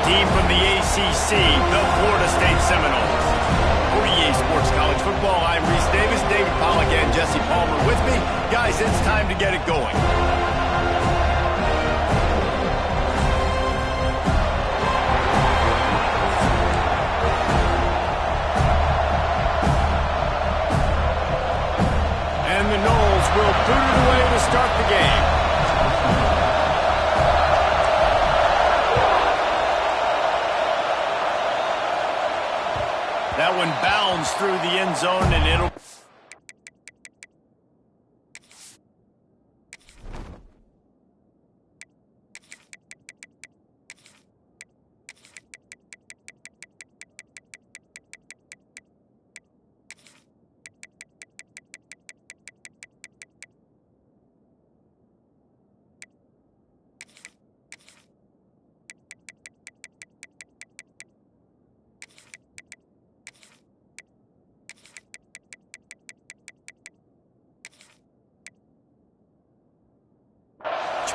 team from the ACC, the Florida State Seminoles. For EA Sports College Football, I'm Reese Davis, David Pollack, and Jesse Palmer with me. Guys, it's time to get it going. And the Noles will boot it away to start the game. That one bounds through the end zone, and it'll...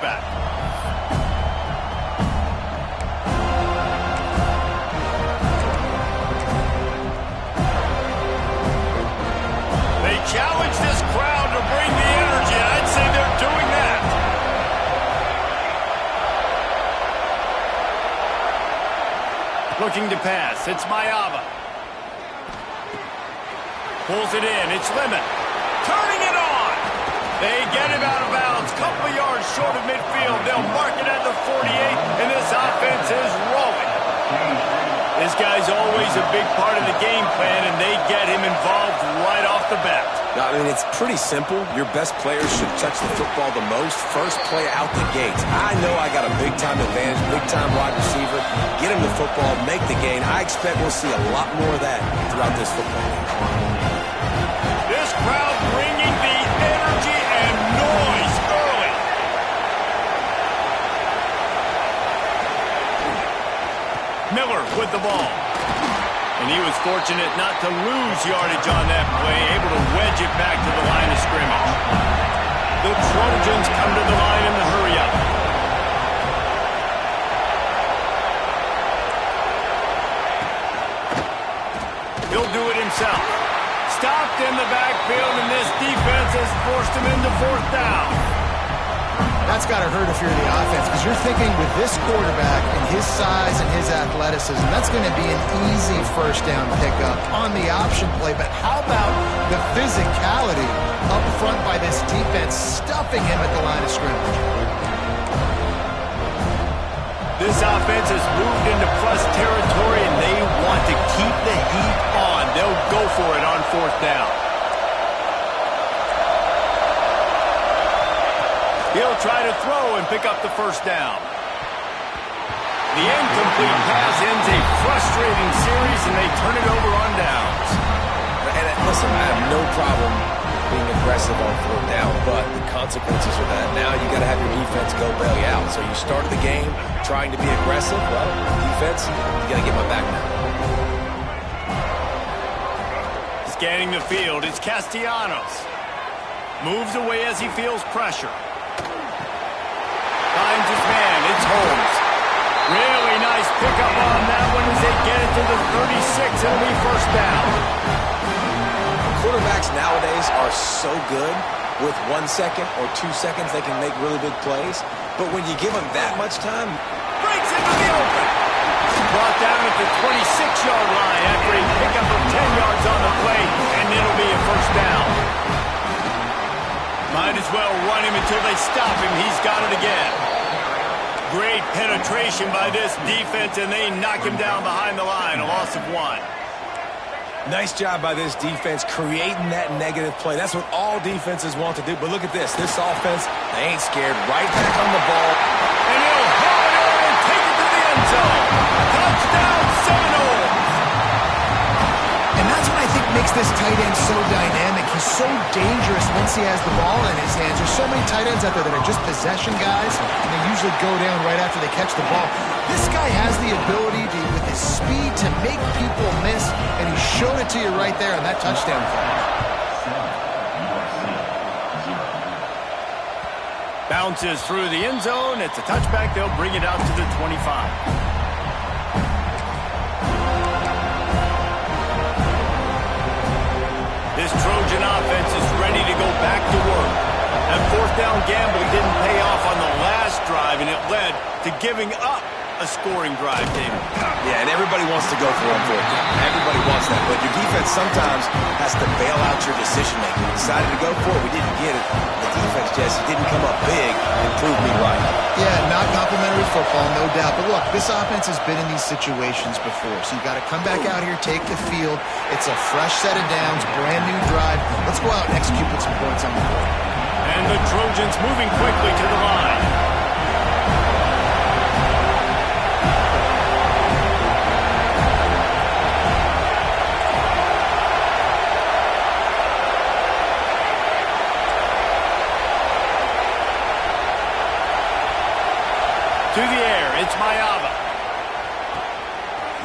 back. They challenge this crowd to bring the energy, and I'd say they're doing that. Looking to pass. It's Mayava. Pulls it in. It's Lemon. Turning it on. They get him out of bounds. Couple of yards short of midfield. They'll mark it at the 48, and this offense is rolling. This guy's always a big part of the game plan, and they get him involved right off the bat. I mean, it's pretty simple. Your best players should touch the football the most. First play out the gate. I know I got a big-time advantage, big-time wide receiver. Get him the football, make the gain. I expect we'll see a lot more of that throughout this football game. This crowd bringing the energy and noise early. Miller with the ball. And he was fortunate not to lose yardage on that play, able to wedge it back to the line of scrimmage. The Trojans come to the line in the hurry-up. He'll do it himself. Stopped in the backfield, and this defense has forced him into fourth down. That's got to hurt if you're the offense, because you're thinking with this quarterback and his size and his athleticism, that's going to be an easy first down pickup on the option play. But how about the physicality up front by this defense, stuffing him at the line of scrimmage? This offense has moved into plus territory, and they want to keep the heat on. They'll go for it on fourth down. He'll try to throw and pick up the first down. The incomplete pass ends a frustrating series, and they turn it over on downs. And listen, I have no problem being aggressive on fourth down, but the consequences of that, now you got to have your defense go bail you out. So you started the game trying to be aggressive. Well, defense, you got to get my back now. Scanning the field, it's Castellanos. Moves away as he feels pressure. Finds his man, it's Holmes. Really nice pickup on that one as they get it to the 36. It'll be first down. Quarterbacks nowadays are so good. With 1 second or 2 seconds, they can make really big plays. But when you give them that much time... Breaks into the open. Brought down at the 26-yard line after a pickup of 10 yards on the play, and it'll be a first down. Might as well run him until they stop him. He's got it again. Great penetration by this defense, and they knock him down behind the line. A loss of 1. Nice job by this defense creating that negative play. That's what all defenses want to do. But look at this. This offense, they ain't scared. Right back on the ball. And he'll haul it over and take it to the end zone. Touchdown, Seminoles. And that's what I think makes this tight end so dynamic. He's so dangerous once he has the ball in his hands. There's so many tight ends out there that are just possession guys, and they usually go down right after they catch the ball. This guy has the ability to, with his speed, to make people miss, and he showed it to you right there on that touchdown play. Bounces through the end zone. It's a touchback. They'll bring it out to the 25. This Trojan offense is ready to go back to work. That fourth down gamble didn't pay off on the last drive, and it led to giving up a scoring drive, David. Yeah, and everybody wants to go for it. Everybody wants that, but your defense sometimes has to bail out your decision-making. Decided to go for it, we didn't get it. The defense, Jesse, didn't come up big and prove me right. Yeah, not complimentary football, no doubt. But look, this offense has been in these situations before, so you got to come back out here, take the field. It's a fresh set of downs, brand new drive. Let's go out and execute with some points on the board. And the Trojans moving quickly to the line. To the air, it's Mayava.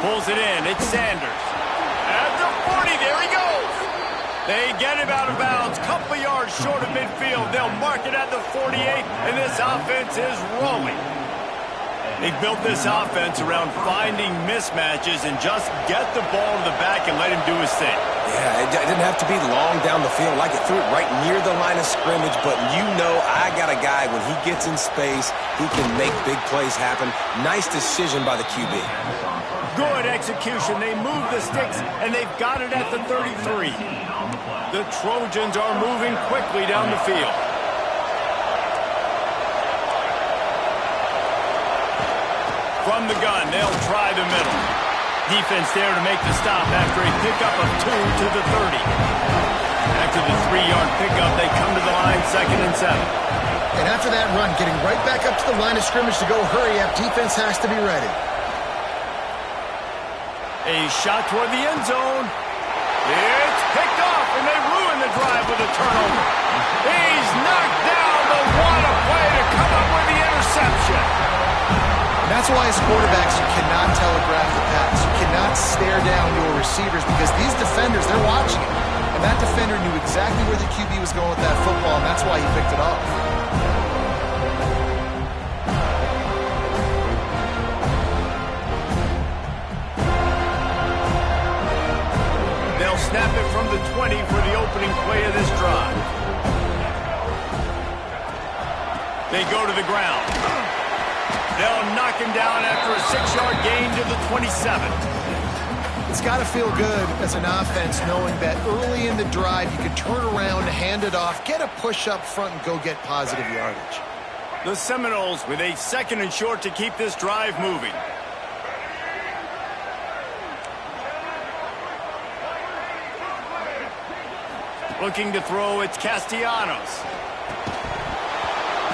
Pulls it in, it's Sanders. At the 40, there he goes. They get him out of bounds, couple yards short of midfield. They'll mark it at the 48, and this offense is rolling. They built this offense around finding mismatches and just get the ball to the back and let him do his thing. Yeah, it didn't have to be long down the field. Like it threw it right near the line of scrimmage, but you know I got a guy, when he gets in space, he can make big plays happen. Nice decision by the QB. Good execution. They move the sticks, and they've got it at the 33. The Trojans are moving quickly down the field. From the gun, they'll try the middle. Defense there to make the stop after a pickup of 2 to the 30. After the 3-yard pickup, they come to the line, 2nd and 7. And after that run, getting right back up to the line of scrimmage to go hurry up, defense has to be ready. A shot toward the end zone. It's picked off, and they ruin the drive with a turnover. He's knocked down, but what a play to come up with the interception. And that's why as quarterbacks, you cannot telegraph the pass. You cannot stare down your receivers because these defenders, they're watching it. And that defender knew exactly where the QB was going with that football, and that's why he picked it off. They'll snap it from the 20 for the opening play of this drive. They go to the ground. They'll knock him down after a 6-yard gain to the 27. It's got to feel good as an offense knowing that early in the drive you can turn around, hand it off, get a push up front, and go get positive yardage. The Seminoles with a 2nd and short to keep this drive moving. Looking to throw, it's Castellanos.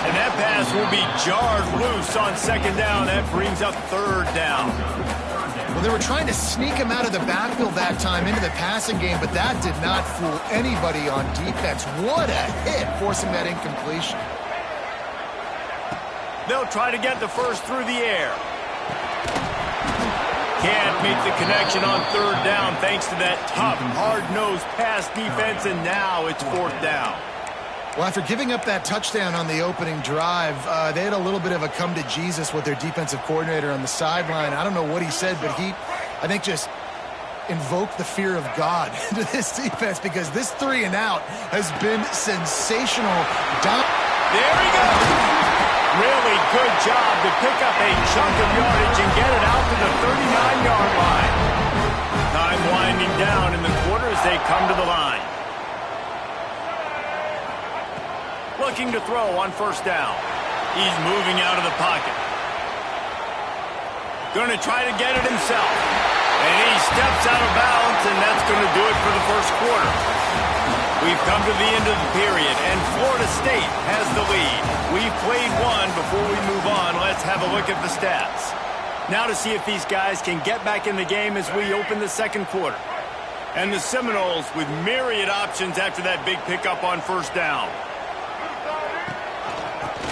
And that pass will be jarred loose on 2nd down. That brings up 3rd down. Well, they were trying to sneak him out of the backfield that time into the passing game, but that did not fool anybody on defense. What a hit, forcing that incompletion. They'll try to get the first through the air. Can't make the connection on 3rd down thanks to that tough, hard-nosed pass defense, and now it's 4th down. Well, after giving up that touchdown on the opening drive, they had a little bit of a come-to-Jesus with their defensive coordinator on the sideline. I don't know what he said, but he, I think, just invoked the fear of God into this defense because this 3 and out has been sensational. There he goes! Really good job to pick up a chunk of yardage and get it out to the 39-yard line. Time winding down in the quarter as they come to the line. Looking to throw on 1st down. He's moving out of the pocket. Going to try to get it himself. And he steps out of bounds, and that's going to do it for the 1st quarter. We've come to the end of the period, and Florida State has the lead. We've played one. Before we move on, let's have a look at the stats. Now to see if these guys can get back in the game as we open the 2nd quarter. And the Seminoles with myriad options after that big pickup on 1st down.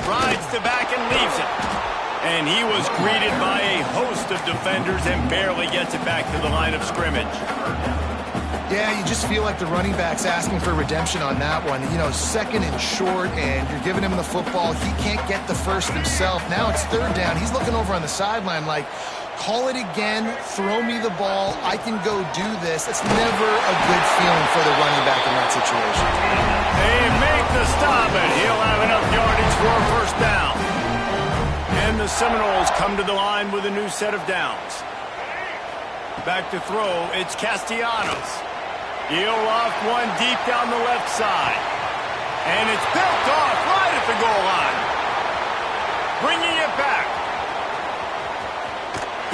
Rides the back and leaves it. And he was greeted by a host of defenders and barely gets it back to the line of scrimmage. Yeah, you just feel like the running back's asking for redemption on that one. You know, second and short, and you're giving him the football. He can't get the first himself. Now it's third down. He's looking over on the sideline like, call it again, throw me the ball, I can go do this. It's never a good feeling for the running back in that situation. They make the stop, and he'll have enough yardage for a first down. And the Seminoles come to the line with a new set of downs. Back to throw, it's Castellanos. He'll loft one deep down the left side. And it's picked off right at the goal line. Bringing it back.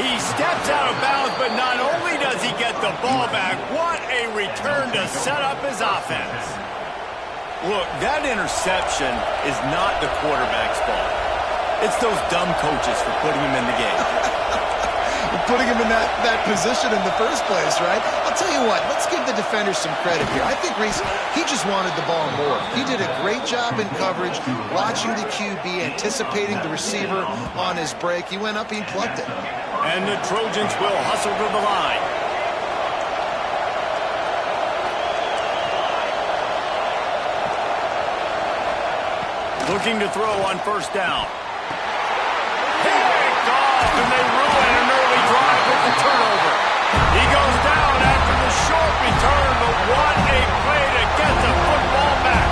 He steps out of bounds, but not only does he get the ball back, what a return to set up his offense. Look, that interception is not the quarterback's fault. It's those dumb coaches for putting him in the game. Putting him in that position in the first place, right? I'll tell you what, let's give the defender some credit here. I think Reese, he just wanted the ball more. He did a great job in coverage, watching the QB, anticipating the receiver on his break. He went up and he plugged it. And the Trojans will hustle to the line. Looking to throw on first down. He picked off, and they ruin an early drive with the turnover. He goes down after the short return, but what a play to get the football back.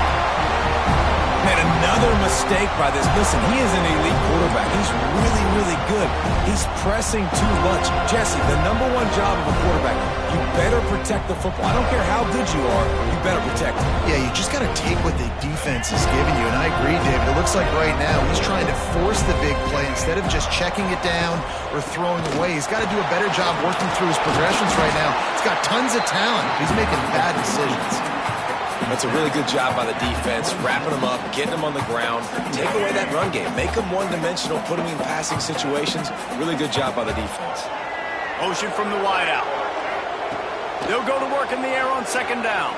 Man, another mistake by this. Listen, he is an elite quarterback. He's really, really good. He's pressing too much. Jesse, the #1 job of a quarterback, you better protect the football. I don't care how good you are, you better protect it. Yeah, you just got to take what the defense is giving you, and I agree, David. It looks like right now he's trying to force the big play instead of just checking it down or throwing away. He's got to do a better job working through his progressions right now. He's got tons of talent. He's making bad decisions. That's a really good job by the defense, wrapping them up, getting them on the ground. Take away that run game. Make them one-dimensional, put them in passing situations. Really good job by the defense. Motion from the wideout. They'll go to work in the air on second down.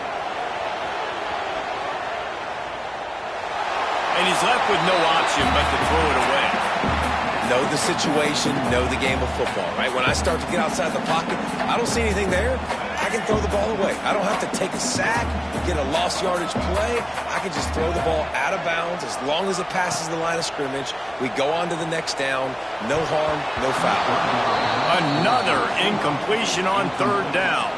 And he's left with no option but to throw it away. Know the situation, know the game of football, right? When I start to get outside the pocket, I don't see anything there. I can throw the ball away. I don't have to take a sack, get a lost yardage play. I can just throw the ball out of bounds as long as it passes the line of scrimmage. We go on to the next down. No harm, no foul. Another incompletion on third down.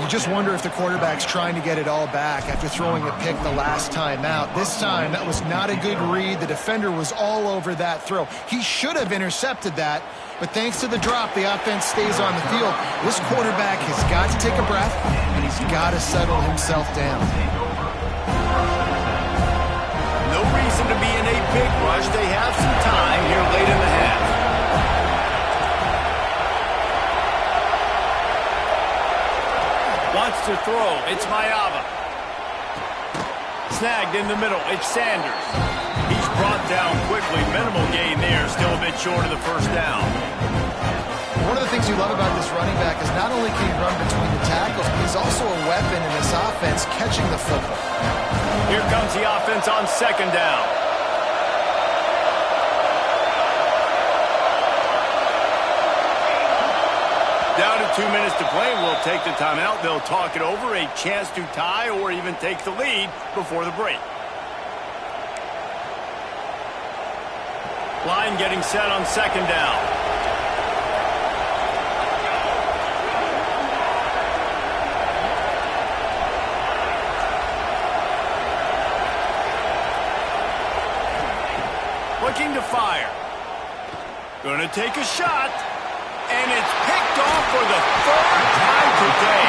You just wonder if the quarterback's trying to get it all back after throwing a pick the last time out. This time, that was not a good read. The defender was all over that throw. He should have intercepted that, but thanks to the drop, the offense stays on the field. This quarterback has got to take a breath, and he's got to settle himself down. No reason to be in a big rush. They have some time here late in the half. Wants to throw. It's Mayava. Snagged in the middle. It's Sanders. He's brought down quickly. Minimal gain there. Still a bit short of the first down. One of the things you love about this running back is not only can he run between the tackles, but he's also a weapon in this offense catching the football. Here comes the offense on second down. Down to 2 minutes to play. We'll take the timeout. They'll talk it over. A chance to tie or even take the lead before the break. Line getting set on second down. Looking to fire. Gonna take a shot. And it's picked off for the third time today.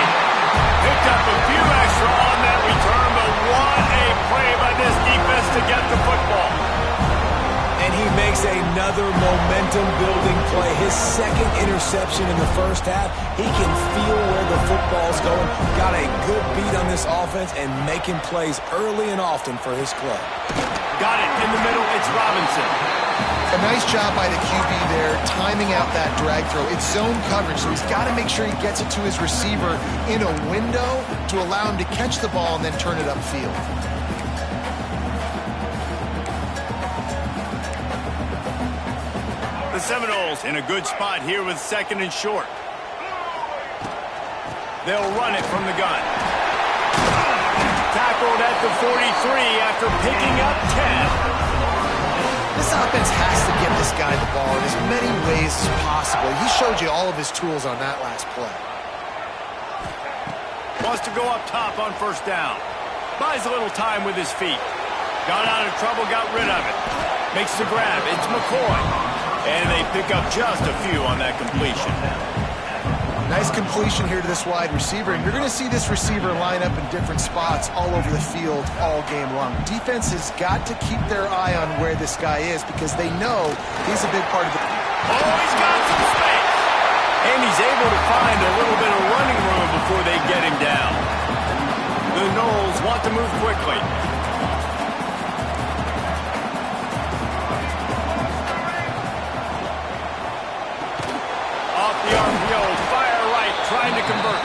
Picked up a few extra on that return, but what a play by this defense to get the football. And he makes another momentum-building play. His second interception in the first half. He can feel where the football's going. Got a good beat on this offense and making plays early and often for his club. Got it in the middle. It's Robinson. A nice job by the QB there, timing out that drag throw. It's zone coverage, so he's got to make sure he gets it to his receiver in a window to allow him to catch the ball and then turn it upfield. The Seminoles in a good spot here with second and short. They'll run it from the gun. Tackled at the 43 after picking up 10. This offense has to get this guy the ball in as many ways as possible. He showed you all of his tools on that last play. Wants to go up top on first down. Buys a little time with his feet. Got out of trouble, got rid of it. Makes the grab. It's McCoy. And they pick up just a few on that completion. Nice completion here to this wide receiver, and you're going to see this receiver line up in different spots all over the field all game long. Defense has got to keep their eye on where this guy is because they know he's a big part of the... Oh, he's got some space! And he's able to find a little bit of running room before they get him down. The Noles want to move quickly. Off the RPO, fire right, trying to convert.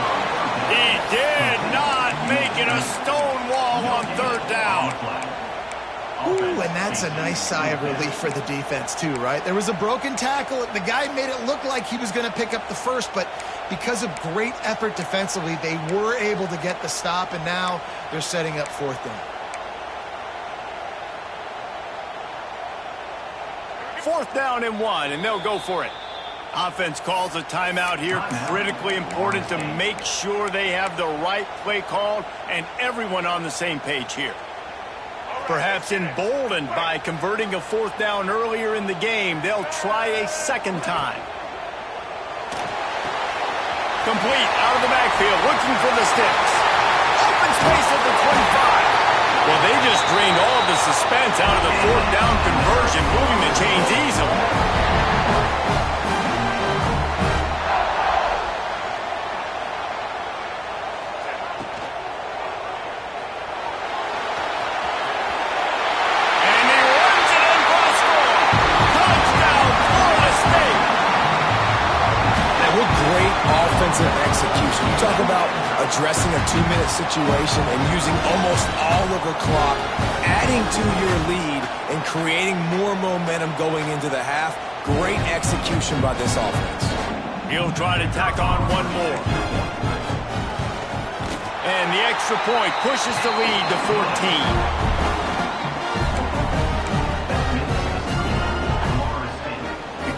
He did not make it a stone wall on third down. Ooh, and that's a nice sigh of relief for the defense too, right? There was a broken tackle. The guy made it look like he was going to pick up the first, but because of great effort defensively, they were able to get the stop, and now they're setting up fourth down. Fourth down and 1, and they'll go for it. Offense calls a timeout here. Critically important to make sure they have the right play called and everyone on the same page here. Perhaps emboldened by converting a fourth down earlier in the game, they'll try a second time. Complete out of the backfield, looking for the sticks. Open space at the 25. Well, they just drained all the suspense out of the fourth down conversion, moving the chains easily. Execution. You talk about addressing a 2-minute situation and using almost all of the clock, adding to your lead and creating more momentum going into the half. Great execution by this offense. He'll try to tack on one more. And the extra point pushes the lead to 14.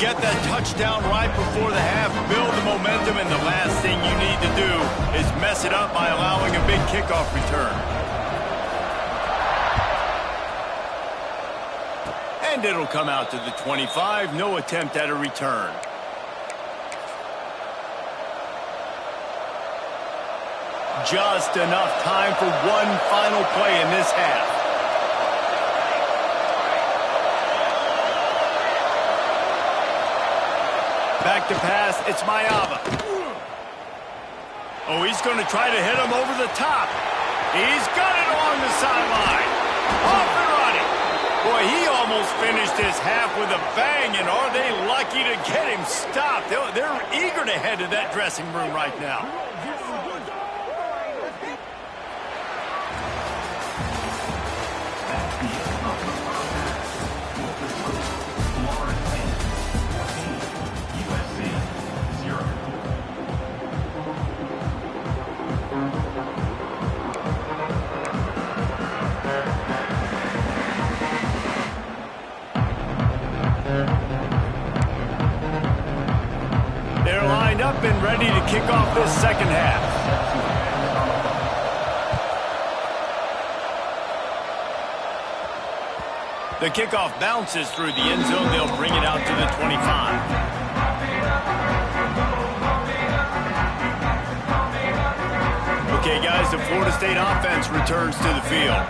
Get that touchdown right before the half, build the momentum, and the last thing you need to do is mess it up by allowing a big kickoff return. And it'll come out to the 25, no attempt at a return. Just enough time for one final play in this half. Back to pass, it's Mayava. Oh, he's going to try to hit him over the top. He's got it along the sideline. Off and running. Boy, he almost finished his half with a bang, and are they lucky to get him stopped? They're eager to head to that dressing room right now. Up and ready to kick off this second half. The kickoff bounces through the end zone. They'll bring it out to the 25. Okay, guys, the Florida State offense returns to the field.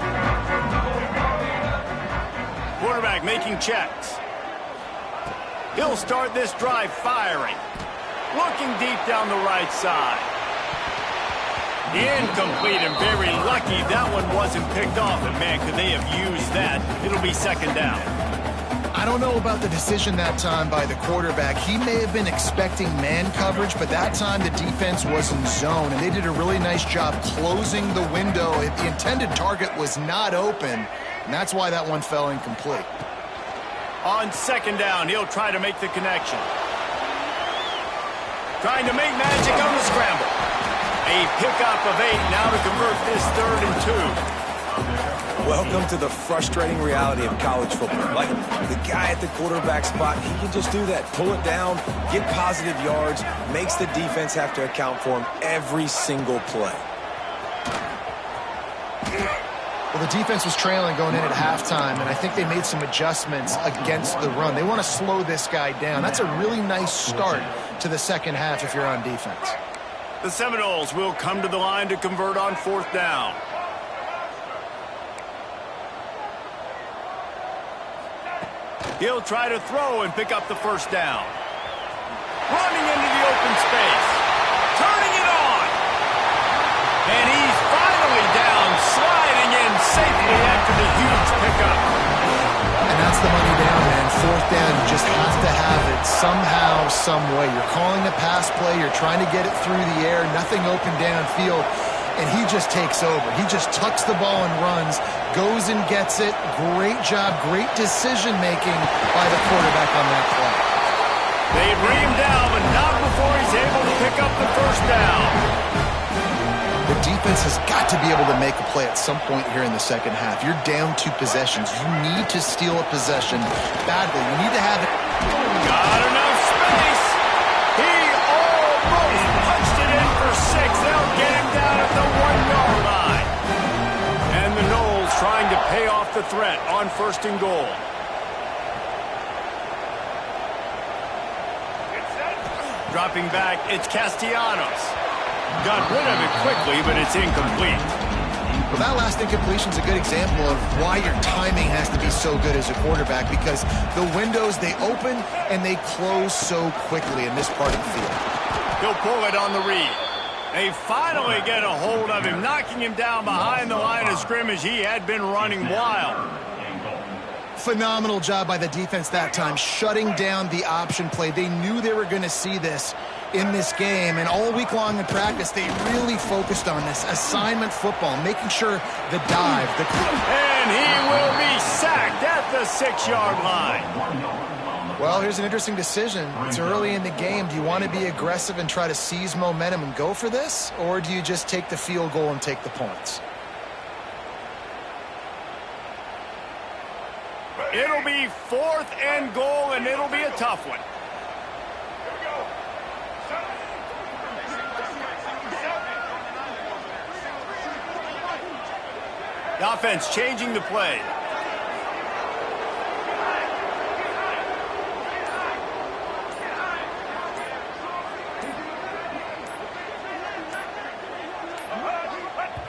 Quarterback making checks. He'll start this drive firing. Looking deep down the right side. Incomplete and very lucky that one wasn't picked off. And, man, could they have used that? It'll be second down. I don't know about the decision that time by the quarterback. He may have been expecting man coverage, but that time the defense was in zone, and they did a really nice job closing the window. The intended target was not open, and that's why that one fell incomplete. On second down, he'll try to make the connection. Trying to make magic on the scramble. A pickup of 8 now to convert this 3rd and 2. Welcome to the frustrating reality of college football. Like, the guy at the quarterback spot, he can just do that. Pull it down, get positive yards, makes the defense have to account for him every single play. Well, the defense was trailing going in at halftime, and I think they made some adjustments against the run. They want to slow this guy down. That's a really nice start to the second half if you're on defense. The Seminoles will come to the line to convert on 4th down. He'll try to throw and pick up the 1st down. Running into the open space. Turning it on. And he's finally down, sliding in safely after the huge pickup. And that's the money down, man. 4th down, you just have to have it somehow, some way. You're calling a pass play. You're trying to get it through the air. Nothing open downfield. And he just takes over. He just tucks the ball and runs, goes and gets it. Great job, great decision-making by the quarterback on that play. They bring him down, but not before he's able to pick up the 1st down. The defense has got to be able to make a play at some point here in the second half. You're down 2 possessions. You need to steal a possession badly. You need to have it. Got enough space. He almost punched it in for 6. They'll get him down at the 1-yard line. And the Noles trying to pay off the threat on 1st and goal. Dropping back, it's Castellanos. Got rid of it quickly, but it's incomplete. Well, that last incompletion is a good example of why your timing has to be so good as a quarterback, because the windows, they open and they close so quickly in this part of the field. He'll pull it on the read. They finally get a hold of him, knocking him down behind the line of scrimmage. He had been running wild. Phenomenal job by the defense that time, shutting down the option play. They knew they were going to see this in this game, and all week long in practice, they really focused on this assignment football, making sure the dive, and he will be sacked at the 6-yard line. Well, here's an interesting decision. It's early in the game. Do you want to be aggressive and try to seize momentum and go for this, or do you just take the field goal and take the points? It'll be 4th and goal, and it'll be a tough one. The offense changing the play.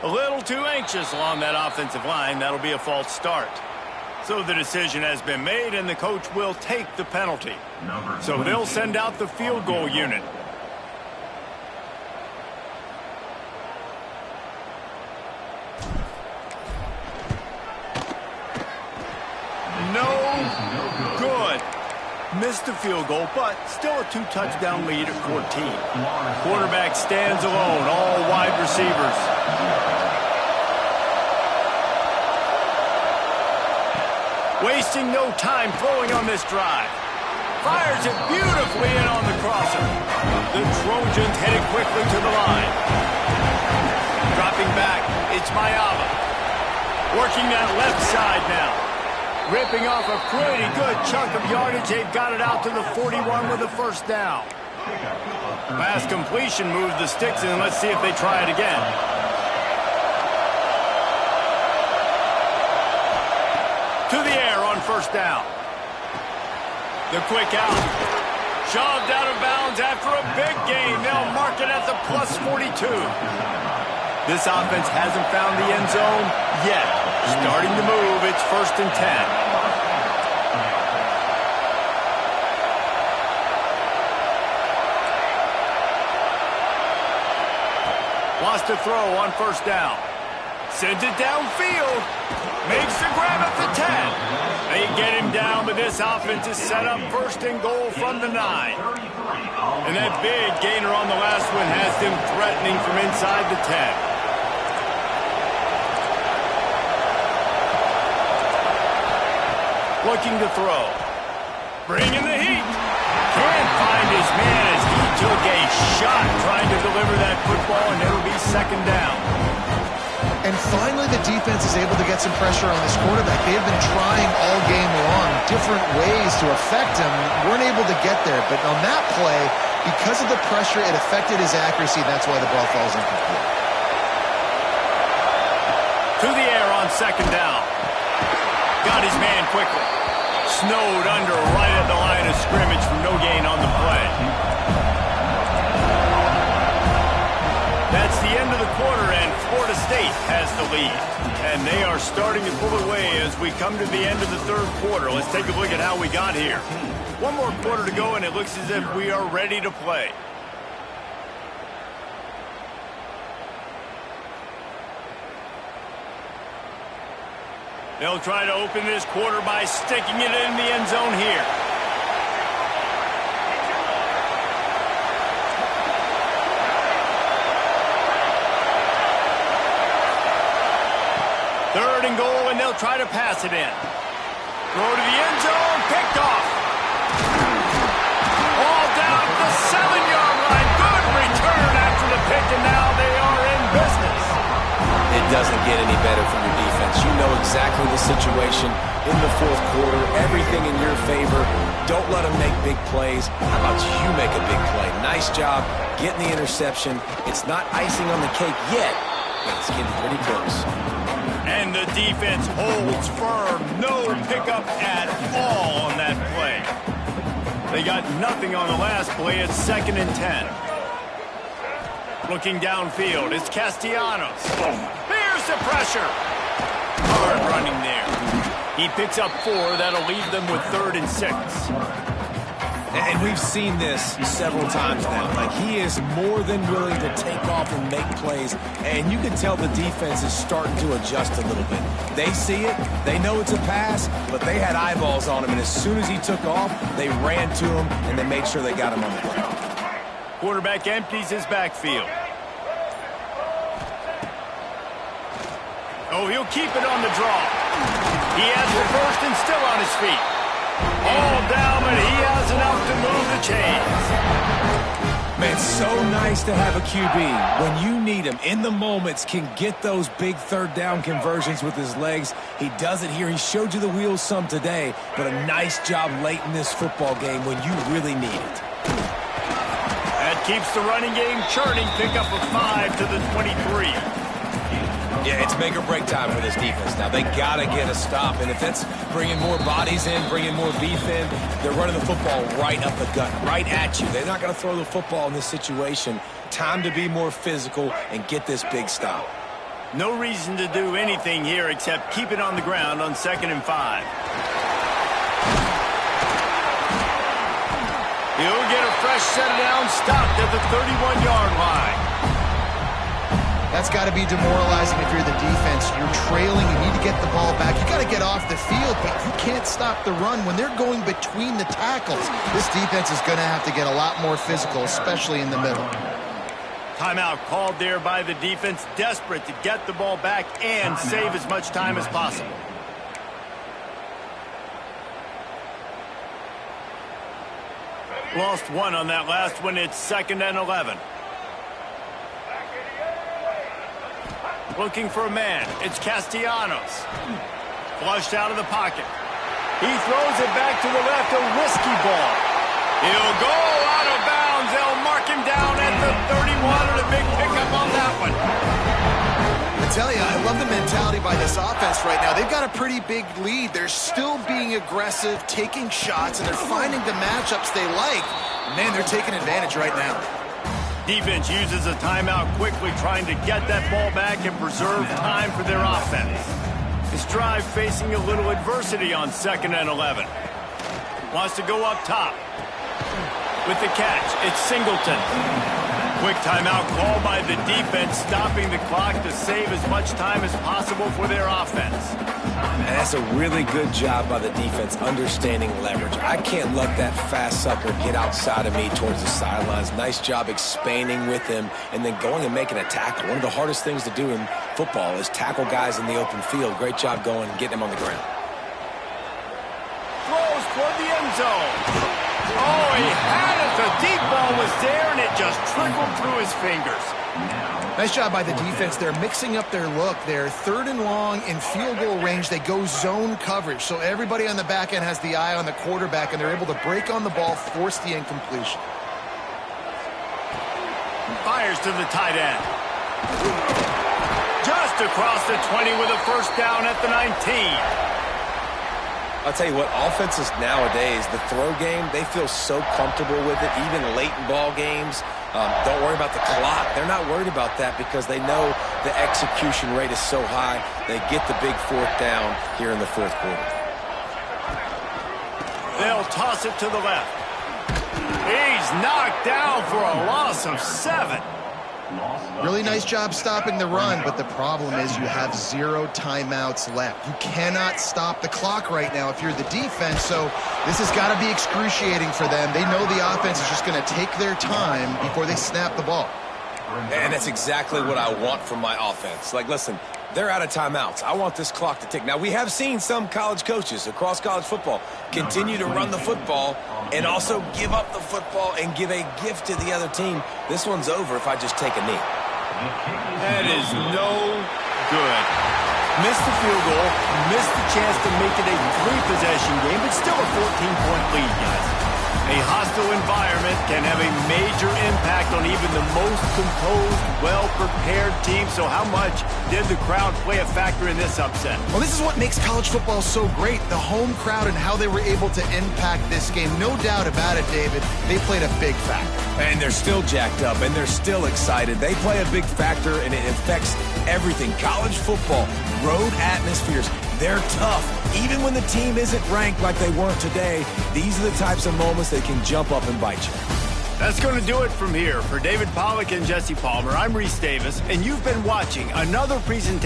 A little too anxious along that offensive line. That'll be a false start. So the decision has been made, and the coach will take the penalty. So they'll send out the field goal unit. No good. Missed the field goal, but still a 2-touchdown lead at 14. Quarterback stands alone, all wide receivers. Wasting no time throwing on this drive. Fires it beautifully in on the crosser. The Trojans headed quickly to the line. Dropping back, it's Mayava. Working that left side now. Ripping off a pretty good chunk of yardage. They've got it out to the 41 with a 1st down. Pass completion moves the sticks in. Let's see if they try it again. To the air on 1st down. The quick out. Shoved out of bounds after a big gain. They'll mark it at the plus 42. This offense hasn't found the end zone yet. Starting to move. It's 1st and 10. Lost a throw on 1st down. Sends it downfield. Makes the grab at the 10. They get him down, but this offense is set up 1st and goal from the 9. And that big gainer on the last one has them threatening from inside the 10. Looking to throw. Bringing the heat. Can't find his man as he took a shot trying to deliver that football, and it'll be second down. And finally, the defense is able to get some pressure on this quarterback. They have been trying all game long different ways to affect him. Weren't able to get there. But on that play, because of the pressure, it affected his accuracy. That's why the ball falls incomplete. To the air on second down. Got his man quickly. Snowed under right at the line of scrimmage for no gain on the play. That's the end of the quarter, and Florida State has the lead. And they are starting to pull away as we come to the end of the third quarter. Let's take a look at how we got here. One more quarter to go, and it looks as if we are ready to play. They'll try to open this quarter by sticking it in the end zone here. Third and goal, and they'll try to pass it in. Throw to the end zone, picked off. All down the 7-yard line. Good return after the pick, and now they are in business. It doesn't get any better from your defense. You know exactly the situation in the fourth quarter. Everything in your favor. Don't let them make big plays. How about you make a big play? Nice job getting the interception. It's not icing on the cake yet, but it's getting pretty close. And the defense holds firm. No pickup at all on that play. They got nothing on the last play. It's 2nd and 10. Looking downfield, it's Castellanos. There's the pressure. Hard running there. He picks up 4. That'll leave them with 3rd and 6. And we've seen this several times now. Like, he is more than willing to take off and make plays. And you can tell the defense is starting to adjust a little bit. They see it. They know it's a pass, but they had eyeballs on him. And as soon as he took off, they ran to him, and they made sure they got him on the ground. Quarterback empties his backfield. Oh, he'll keep it on the draw. He has reversed and still on his feet. All down, but he has enough to move the chains. Man, so nice to have a QB. When you need him, in the moments, can get those big third down conversions with his legs. He does it here. He showed you the wheels some today, but a nice job late in this football game when you really need it. That keeps the running game churning. Pick up a 5 to the 23. Yeah, it's make or break time for this defense now. They got to get a stop, and if that's bringing more bodies in, bringing more beef in, they're running the football right up the gut, right at you. They're not going to throw the football in this situation. Time to be more physical and get this big stop. No reason to do anything here except keep it on the ground on 2nd and 5. He'll get a fresh set down, stopped at the 31-yard line. That's got to be demoralizing if you're the defense. You're trailing. You need to get the ball back. You got to get off the field, but you can't stop the run when they're going between the tackles. This defense is going to have to get a lot more physical, especially in the middle. Timeout called there by the defense, desperate to get the ball back and save as much time as possible. Lost 1 on that last one. It's 2nd and 11. Looking for a man. It's Castellanos. Flushed out of the pocket. He throws it back to the left. A risky ball. He'll go out of bounds. They'll mark him down at the 31, and a big pickup on that one. I tell you, I love the mentality by this offense right now. They've got a pretty big lead. They're still being aggressive, taking shots, and they're finding the matchups they like. Man, they're taking advantage right now. Defense uses a timeout quickly, trying to get that ball back and preserve time for their offense. This drive facing a little adversity on 2nd and 11. Wants to go up top. With the catch, it's Singleton. Quick timeout call by the defense, stopping the clock to save as much time as possible for their offense. And that's a really good job by the defense, understanding leverage. I can't let that fast sucker get outside of me towards the sidelines. Nice job expanding with him and then going and making a tackle. One of the hardest things to do in football is tackle guys in the open field. Great job going and getting him on the ground. Throws toward the end zone. Oh, he had it. The deep ball was there, and just trickled through his fingers. Nice job by the defense. They're mixing up their look. They're 3rd and long in field goal range. They go zone coverage. So everybody on the back end has the eye on the quarterback, and they're able to break on the ball, force the incompletion. Fires to the tight end. Just across the 20 with a first down at the 19. I'll tell you what, offenses nowadays, the throw game, they feel so comfortable with it, even late in ball games. Don't worry about the clock. They're not worried about that because they know the execution rate is so high. They get the big 4th down here in the 4th quarter. They'll toss it to the left. He's knocked down for a loss of 7. Really nice job stopping the run, but the problem is you have 0 timeouts left. You cannot stop the clock right now if you're the defense, so this has got to be excruciating for them. They know the offense is just going to take their time before they snap the ball. And that's exactly what I want from my offense. Like, listen, they're out of timeouts. I want this clock to tick. Now, we have seen some college coaches across college football continue to run the football and also give up the football and give a gift to the other team. This one's over if I just take a knee. That is no good. Missed the field goal, missed the chance to make it a 3-possession game, but still a 14-point lead, guys. A hostile environment can have a major impact on even the most composed, well-prepared team. So how much did the crowd play a factor in this upset? Well, this is what makes college football so great, the home crowd and how they were able to impact this game. No doubt about it, David. They played a big factor. And they're still jacked up, and they're still excited. They play a big factor, and it affects everything. College football, road atmospheres, they're tough. Even when the team isn't ranked like they weren't today, these are the types of moments that can jump up and bite you. That's going to do it from here. For David Pollack and Jesse Palmer, I'm Reese Davis, and you've been watching another presentation